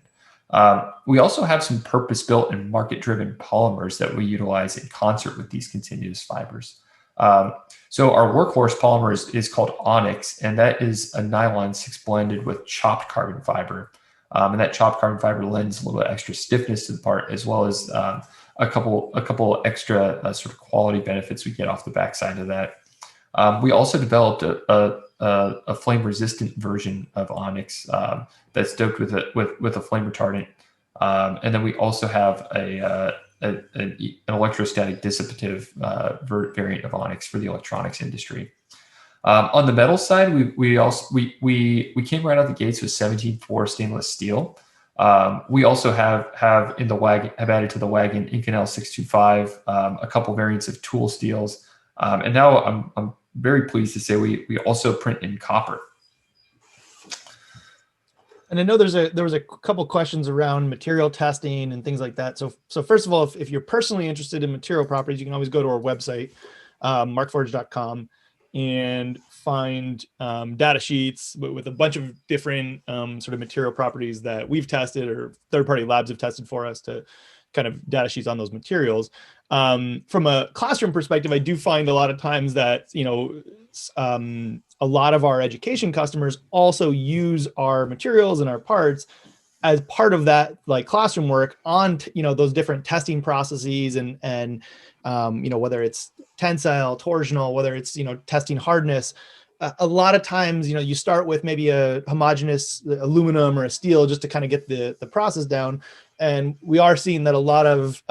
We also have some purpose-built and market-driven polymers that we utilize in concert with these continuous fibers. So our workhorse polymer is called Onyx, and that is a nylon 6 blended with chopped carbon fiber. And that chopped carbon fiber lends a little bit extra stiffness to the part, as well as a couple extra sort of quality benefits we get off the backside of that. We also developed a flame-resistant version of Onyx that's doped with a flame retardant, and then we also have an electrostatic dissipative variant of Onyx for the electronics industry. On the metal side, we came right out the gates with 17.4 stainless steel. We also have added to the wagon Inconel 625, a couple variants of tool steels, and now I'm very pleased to say we also print in copper. And I know there was a couple questions around material testing and things like that. So first of all, if you're personally interested in material properties, you can always go to our website, markforged.com, and find data sheets with a bunch of different sort of material properties that we've tested or third-party labs have tested for us, to kind of data sheets on those materials. From a classroom perspective, I do find a lot of times that, a lot of our education customers also use our materials and our parts as part of that, like, classroom work on, those different testing processes and whether it's tensile, torsional, whether it's, testing hardness. A lot of times, you start with maybe a homogeneous aluminum or a steel just to kind of get the process down. And we are seeing that a lot of,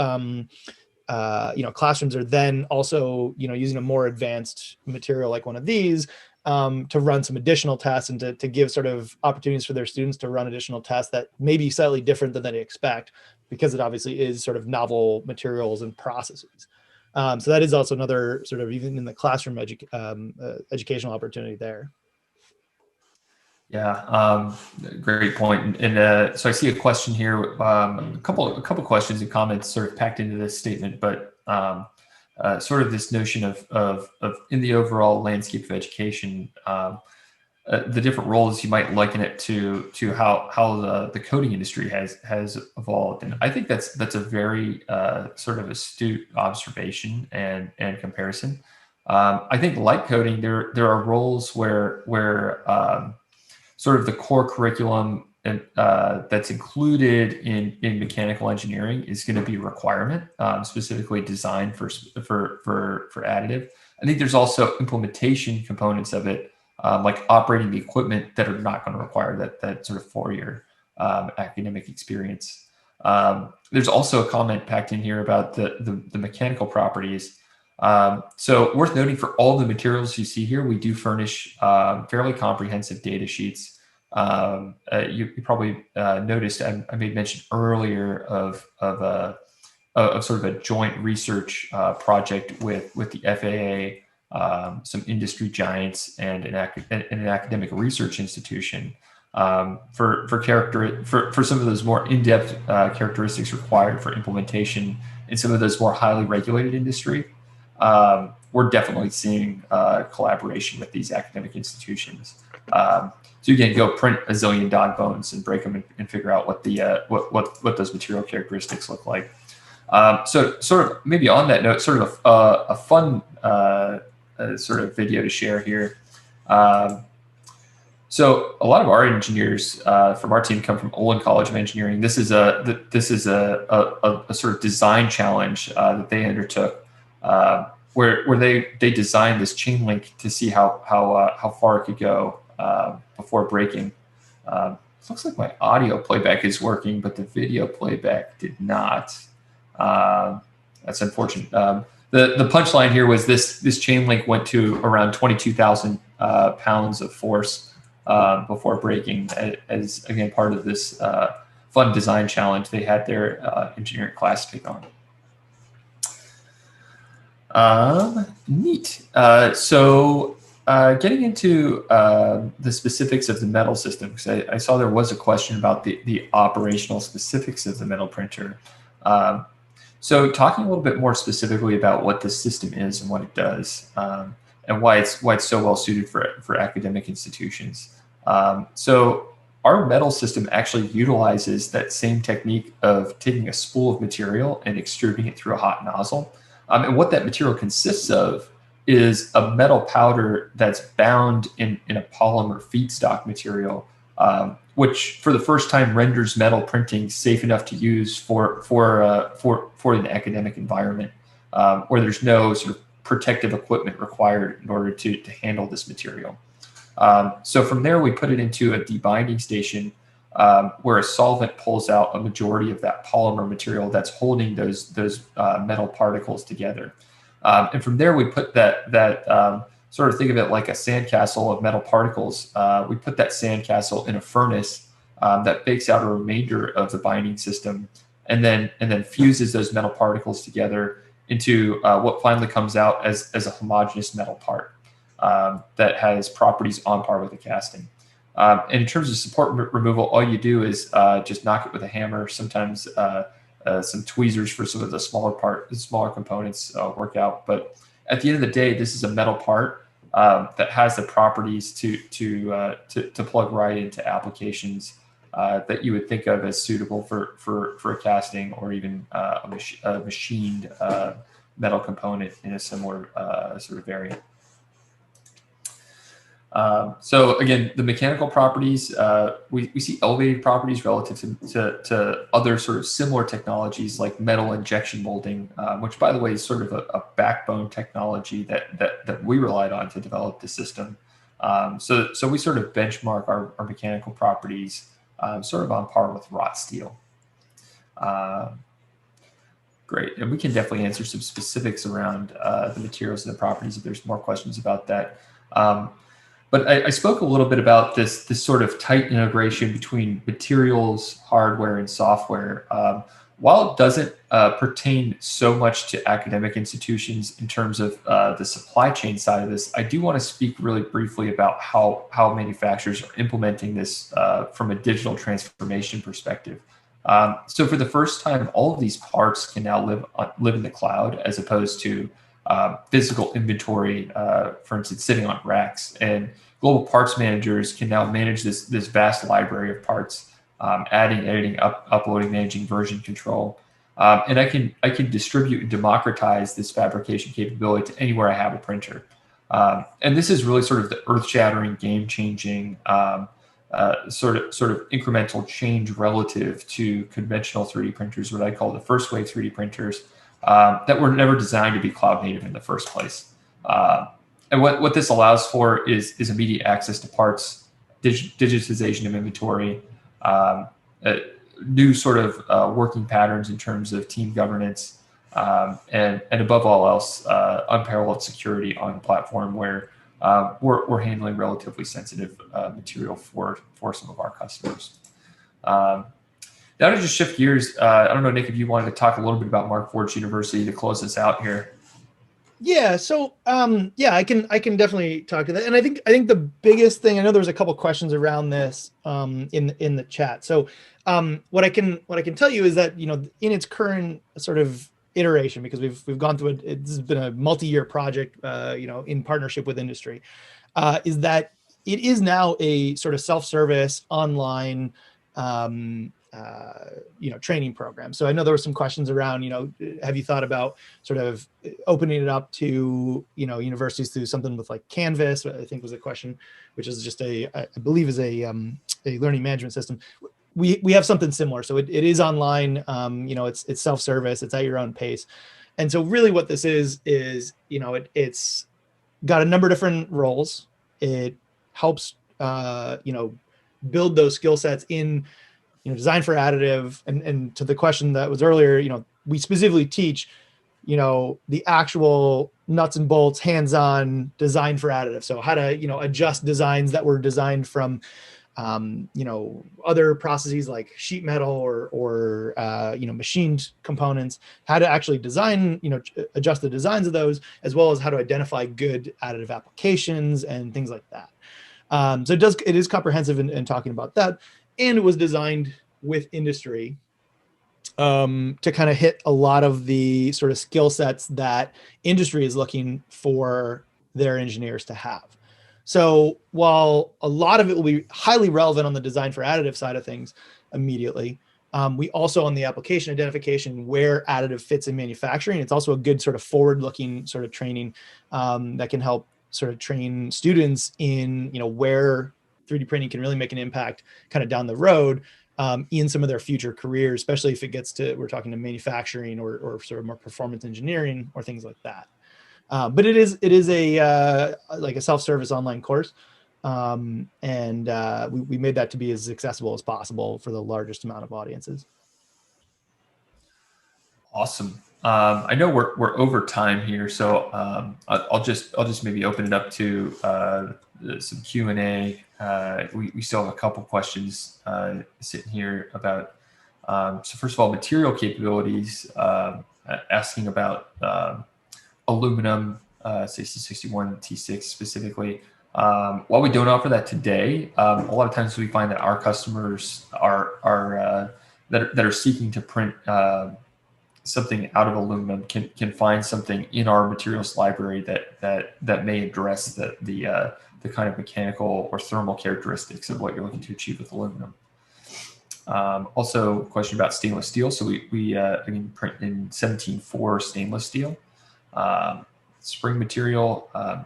classrooms are then also, using a more advanced material like one of these to run some additional tests and to give sort of opportunities for their students to run additional tests that may be slightly different than they expect, because it obviously is sort of novel materials and processes. So that is also another sort of, even in the classroom educational opportunity there. Yeah, great point. And so I see a question here, a couple questions and comments sort of packed into this statement, but sort of this notion of in the overall landscape of education, the different roles you might liken it to how the coding industry has evolved. And I think that's a very sort of astute observation and comparison. I think, like coding, there are roles where sort of the core curriculum that's included in mechanical engineering is going to be a requirement, specifically designed for additive. I think there's also implementation components of it, like operating the equipment, that are not going to require that sort of 4-year academic experience. There's also a comment packed in here about the mechanical properties. So worth noting, for all the materials you see here, we do furnish fairly comprehensive data sheets. You probably noticed I made mention earlier of sort of a joint research project with the FAA, some industry giants, and an academic research institution for some of those more in-depth characteristics required for implementation in some of those more highly regulated industry. We're definitely seeing collaboration with these academic institutions. So you can go print a zillion dog bones and break them and figure out what those material characteristics look like. So sort of maybe on that note, sort of a fun sort of video to share here. Um, so a lot of our engineers from our team come from Olin College of Engineering. This is a sort of design challenge that they undertook, where they designed this chain link to see how far it could go before breaking. It looks like my audio playback is working, but the video playback did not. That's unfortunate. The punchline here was this chain link went to around 22,000 pounds of force before breaking, as again part of this fun design challenge they had their engineering class take on. Neat. Getting into the specifics of the metal system, because I saw there was a question about the operational specifics of the metal printer. So talking a little bit more specifically about what the system is and what it does, and why it's so well suited for academic institutions. So our metal system actually utilizes that same technique of taking a spool of material and extruding it through a hot nozzle. And what that material consists of is a metal powder that's bound in a polymer feedstock material, which for the first time renders metal printing safe enough to use for an academic environment, where there's no sort of protective equipment required in order to handle this material. So from there, we put it into a debinding station, where a solvent pulls out a majority of that polymer material that's holding those metal particles together. And from there, we put that sort of think of it like a sandcastle of metal particles. We put that sandcastle in a furnace that bakes out a remainder of the binding system, and then fuses those metal particles together into what finally comes out as a homogeneous metal part that has properties on par with the casting. And in terms of support removal, all you do is just knock it with a hammer. Sometimes some tweezers for some of the smaller components work out. But at the end of the day, this is a metal part that has the properties to plug right into applications that you would think of as suitable for a casting, or even a machined metal component in a similar sort of variant. So again, the mechanical properties, we see elevated properties relative to other sort of similar technologies like metal injection molding, which by the way is sort of a backbone technology that we relied on to develop the system. So we sort of benchmark our mechanical properties sort of on par with wrought steel. Great, and we can definitely answer some specifics around the materials and the properties if there's more questions about that. But I spoke a little bit about this sort of tight integration between materials, hardware, and software. While it doesn't pertain so much to academic institutions in terms of the supply chain side of this, I do want to speak really briefly about how manufacturers are implementing this from a digital transformation perspective. So for the first time, all of these parts can now live in the cloud, as opposed to physical inventory, for instance, sitting on racks. And global parts managers can now manage this vast library of parts, adding, editing, uploading, managing version control. And I can distribute and democratize this fabrication capability to anywhere I have a printer. And this is really sort of the earth-shattering, game-changing sort of incremental change relative to conventional 3D printers, what I call the first wave 3D printers, that were never designed to be cloud native in the first place. And what this allows for is immediate access to parts, digitization of inventory, new sort of working patterns in terms of team governance, and above all else, unparalleled security on the platform, where we're handling relatively sensitive material for some of our customers. Now to just shift gears, I don't know, Nick, if you wanted to talk a little bit about Markforged University to close this out here. Yeah, so yeah, I can definitely talk to that. And I think the biggest thing, I know there was a couple questions around this in the chat. So what I can tell you is that, in its current sort of iteration, because we've gone through it's been a multi-year project, in partnership with industry, is that it is now a sort of self-service online training program. So I know there were some questions around, have you thought about sort of opening it up to, universities through something with like Canvas, I think was a question, which is just I believe is a learning management system. We have something similar. So it is online, it's self-service, it's at your own pace. And so really what this is, it's got a number of different roles. It helps, build those skill sets in, design for additive. And to the question that was earlier, we specifically teach, the actual nuts and bolts, hands-on design for additive. So how to, adjust designs that were designed from, other processes like sheet metal or machined components, how to actually design, adjust the designs of those, as well as how to identify good additive applications and things like that. So it is comprehensive in talking about that. And it was designed with industry to kind of hit a lot of the sort of skill sets that industry is looking for their engineers to have. So while a lot of it will be highly relevant on the design for additive side of things immediately, we also on the application identification where additive fits in manufacturing, it's also a good sort of forward-looking sort of training that can help sort of train students in, where 3D printing can really make an impact kind of down the road in some of their future careers, especially if it gets to, we're talking to manufacturing or sort of more performance engineering or things like that. But it is a like a self-service online course, and we made that to be as accessible as possible for the largest amount of audiences. Awesome. I know we're over time here, so I'll just maybe open it up to some Q&A. We still have a couple questions sitting here about. So first of all, material capabilities. Asking about aluminum, say C61 T6 specifically. While we don't offer that today, a lot of times we find that our customers are that are seeking to print something out of aluminum can find something in our materials library that may address the kind of mechanical or thermal characteristics of what you're looking to achieve with aluminum. Also, a question about stainless steel. So we again print in 17.4 stainless steel. Spring material. I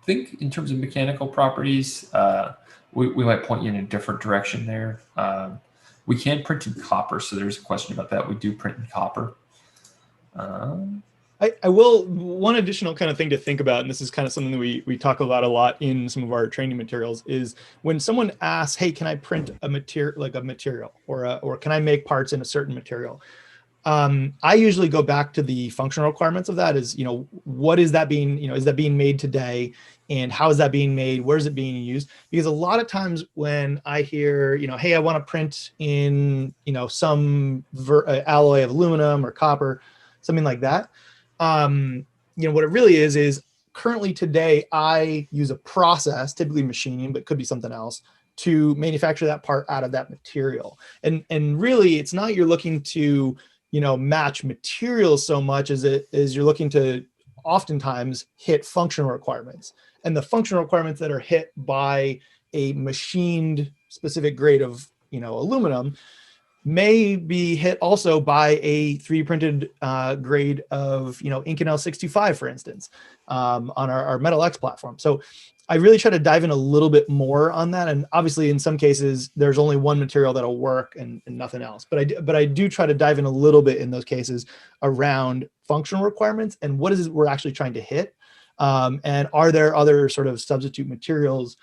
think in terms of mechanical properties, we might point you in a different direction there. We can print in copper, so there's a question about that. We do print in copper. I will, one additional kind of thing to think about, and this is kind of something that we talk about a lot in some of our training materials, is when someone asks, hey, can I print a material or can I make parts in a certain material? I usually go back to the functional requirements of that is, what is that being, is that being made today? And how is that being made? Where is it being used? Because a lot of times when I hear, hey, I want to print in, some alloy of aluminum or copper, something like that. What it really is currently today, I use a process, typically machining, but could be something else, to manufacture that part out of that material. And really, it's not you're looking to, match materials so much as it is you're looking to oftentimes hit functional requirements. And the functional requirements that are hit by a machined specific grade of, aluminum may be hit also by a 3D printed grade of, Inconel 625, for instance, on our Metal X platform. So I really try to dive in a little bit more on that. And obviously in some cases, there's only one material that'll work and nothing else. But I do try to dive in a little bit in those cases around functional requirements and what is it we're actually trying to hit. And are there other sort of substitute materials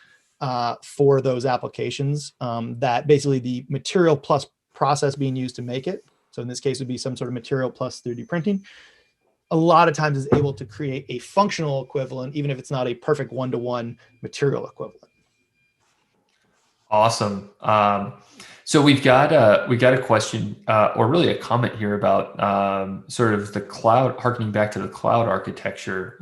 for those applications that basically the material plus process being used to make it. So in this case, it would be some sort of material plus 3D printing. A lot of times is able to create a functional equivalent, even if it's not a perfect one-to-one material equivalent. Awesome. So we've got a question or really a comment here about sort of the cloud, harkening back to the cloud architecture,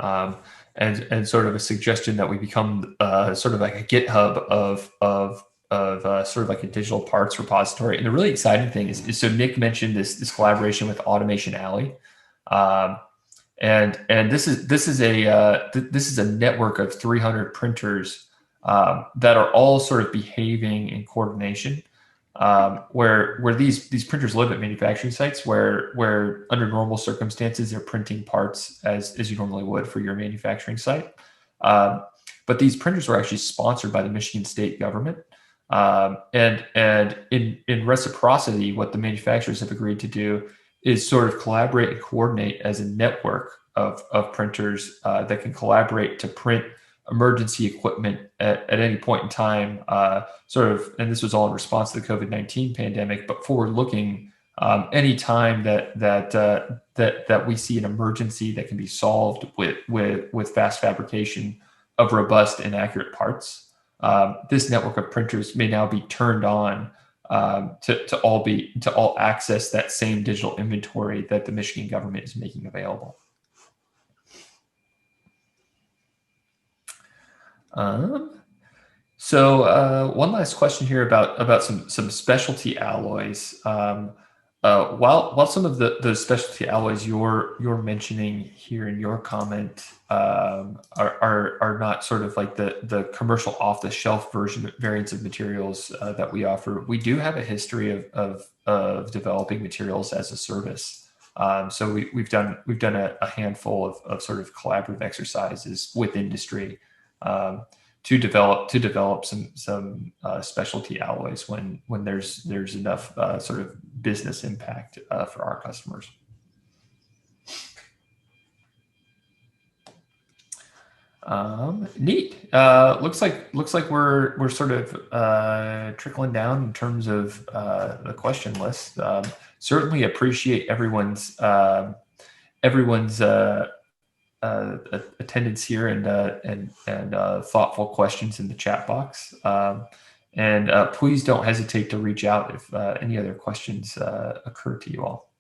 and sort of a suggestion that we become sort of like a GitHub of sort of like a digital parts repository. And the really exciting thing is so Nick mentioned this collaboration with Automation Alley. And this is a network of 300 printers that are all sort of behaving in coordination. where these printers live at manufacturing sites where under normal circumstances they're printing parts as you normally would for your manufacturing site. But these printers were actually sponsored by the Michigan state government. And in reciprocity, what the manufacturers have agreed to do is sort of collaborate and coordinate as a network of printers that can collaborate to print emergency equipment at any point in time, and this was all in response to the COVID-19 pandemic, but forward looking, any time that we see an emergency that can be solved with fast fabrication of robust and accurate parts, this network of printers may now be turned on to all access that same digital inventory that the Michigan government is making available. So one last question here about some specialty alloys. While some of those specialty alloys you're mentioning here in your comment are not sort of like the commercial off the shelf variants of materials that we offer, we do have a history of developing materials as a service. So we've done a handful of sort of collaborative exercises with industry to develop some specialty alloys when there's enough sort of business impact for our customers. Neat. Looks like we're sort of trickling down in terms of the question list. Certainly appreciate everyone's attendance here and thoughtful questions in the chat box. And please don't hesitate to reach out if any other questions occur to you all.